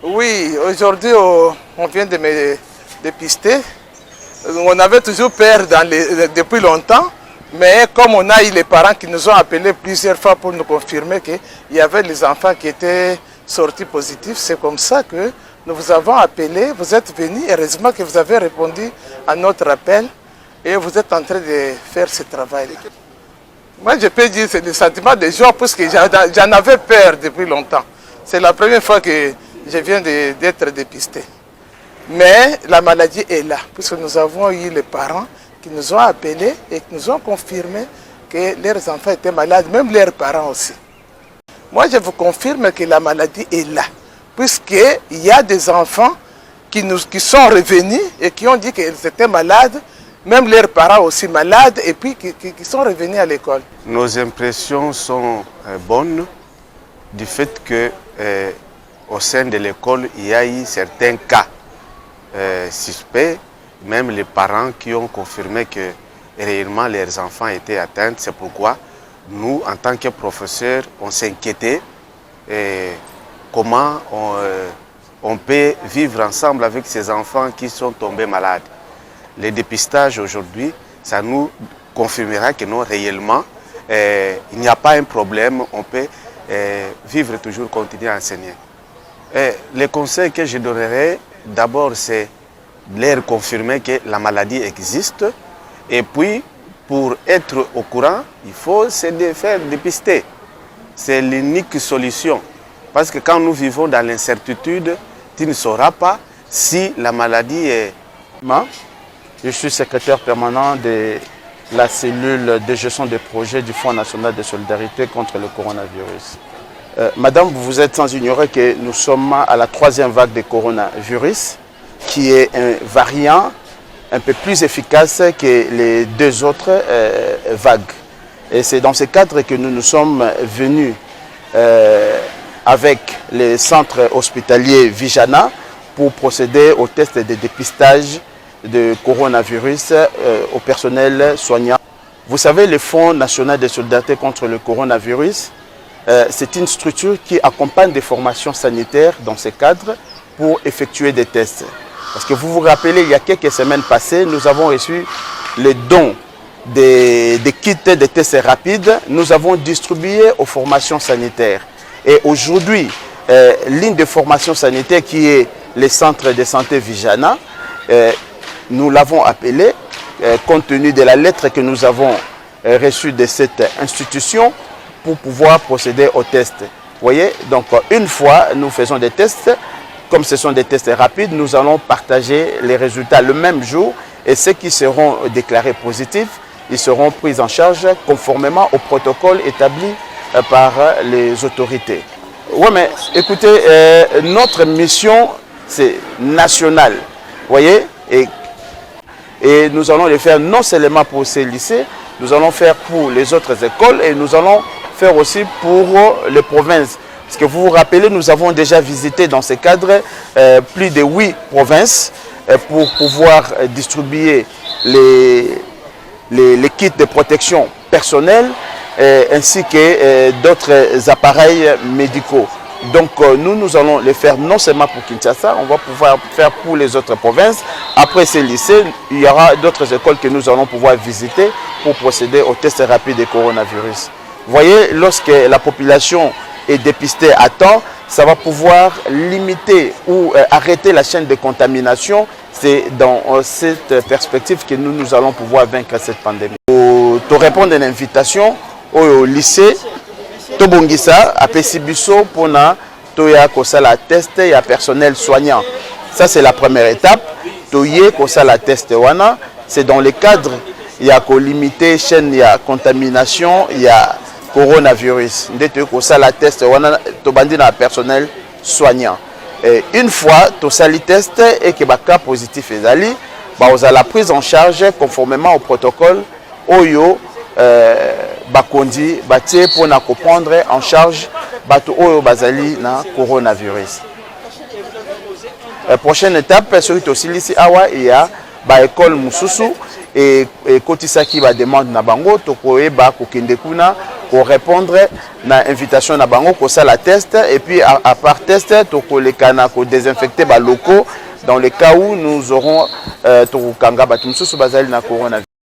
Oui, aujourd'hui, on vient de me dépister. On avait toujours peur depuis longtemps, mais comme on a eu les parents qui nous ont appelés plusieurs fois pour nous confirmer qu'il y avait les enfants qui étaient sortis positifs, c'est comme ça que nous vous avons appelé, vous êtes venus, heureusement que vous avez répondu à notre appel et vous êtes en train de faire ce travail. Moi, je peux dire que c'est le sentiment de joie parce que j'en avais peur depuis longtemps. C'est la première fois que je viens d'être dépisté. Mais la maladie est là, puisque nous avons eu les parents qui nous ont appelés et qui nous ont confirmé que leurs enfants étaient malades, même leurs parents aussi. Moi, je vous confirme que la maladie est là, puisqu'il y a des enfants qui sont revenus et qui ont dit qu'ils étaient malades, même leurs parents aussi malades, et puis qui sont revenus à l'école. Nos impressions sont bonnes du fait que au sein de l'école, il y a eu certains cas suspects, même les parents qui ont confirmé que réellement leurs enfants étaient atteints. C'est pourquoi nous, en tant que professeurs, on s'inquiétait comment on peut vivre ensemble avec ces enfants qui sont tombés malades. Le dépistage aujourd'hui, ça nous confirmera que non, réellement, il n'y a pas un problème, on peut vivre toujours, continuer à enseigner. Le conseil que je donnerai, d'abord, c'est de leur confirmer que la maladie existe. Et puis, pour être au courant, il faut se faire dépister. C'est l'unique solution. Parce que quand nous vivons dans l'incertitude, tu ne sauras pas si la maladie est... Je suis secrétaire permanent de la cellule de gestion des projets du Fonds national de solidarité contre le coronavirus. Madame, vous êtes sans ignorer que nous sommes à la 3e vague de coronavirus, qui est un variant un peu plus efficace que les 2 autres vagues. Et c'est dans ce cadre que nous nous sommes venus avec les centres hospitaliers Vijana pour procéder au test de dépistage de coronavirus au personnel soignant. Vous savez, le Fonds national de solidarité contre le coronavirus, c'est une structure qui accompagne des formations sanitaires dans ce cadre pour effectuer des tests. Parce que vous vous rappelez, il y a quelques semaines passées, nous avons reçu les dons des kits de tests rapides. Nous avons distribué aux formations sanitaires. Et aujourd'hui, ligne de formation sanitaire qui est le centre de santé Vijana, nous l'avons appelé, compte tenu de la lettre que nous avons reçue de cette institution, pour pouvoir procéder aux tests. Vous voyez, donc une fois nous faisons des tests, comme ce sont des tests rapides, nous allons partager les résultats le même jour et ceux qui seront déclarés positifs, ils seront pris en charge conformément au protocole établi par les autorités. Oui, mais écoutez, notre mission, c'est national. Vous voyez, et nous allons le faire non seulement pour ces lycées, nous allons faire pour les autres écoles et nous allons faire aussi pour les provinces. Parce que vous vous rappelez, nous avons déjà visité dans ce cadre plus de 8 provinces pour pouvoir distribuer les kits de protection personnelle ainsi que d'autres appareils médicaux. Donc nous allons les faire non seulement pour Kinshasa, on va pouvoir faire pour les autres provinces. Après ces lycées, il y aura d'autres écoles que nous allons pouvoir visiter pour procéder au test rapide de coronavirus. Vous voyez, lorsque la population est dépistée à temps, ça va pouvoir limiter ou arrêter la chaîne de contamination. C'est dans cette perspective que nous allons pouvoir vaincre cette pandémie. Pour répondre à une invitation au lycée, Tobongisa a Pessibiso pour Toya Kosala test et à personnel soignant. Ça, c'est la première étape. Toye Kosala test wana, c'est dans le cadre, il y a limiter la chaîne, il y a contamination, il y a coronavirus. Ndete Kosala test wana, Tobandi na personnel soignant. Et une fois, Tosali test et que cas positif est allé, vous avez la prise en charge conformément au protocole Oyo. Bakondi batie pour prendre en charge bato oyo bazali na coronavirus. Prochaine étape sur tosilisi awa il y a ba école mususu et kotisaki ba demande na bango tokoyeba kokende kuna pour répondre à l'invitation na bango pour ça la test et puis à part test to désinfecter les locaux dans le cas où nous aurons to kanga batumsusu bazali na coronavirus.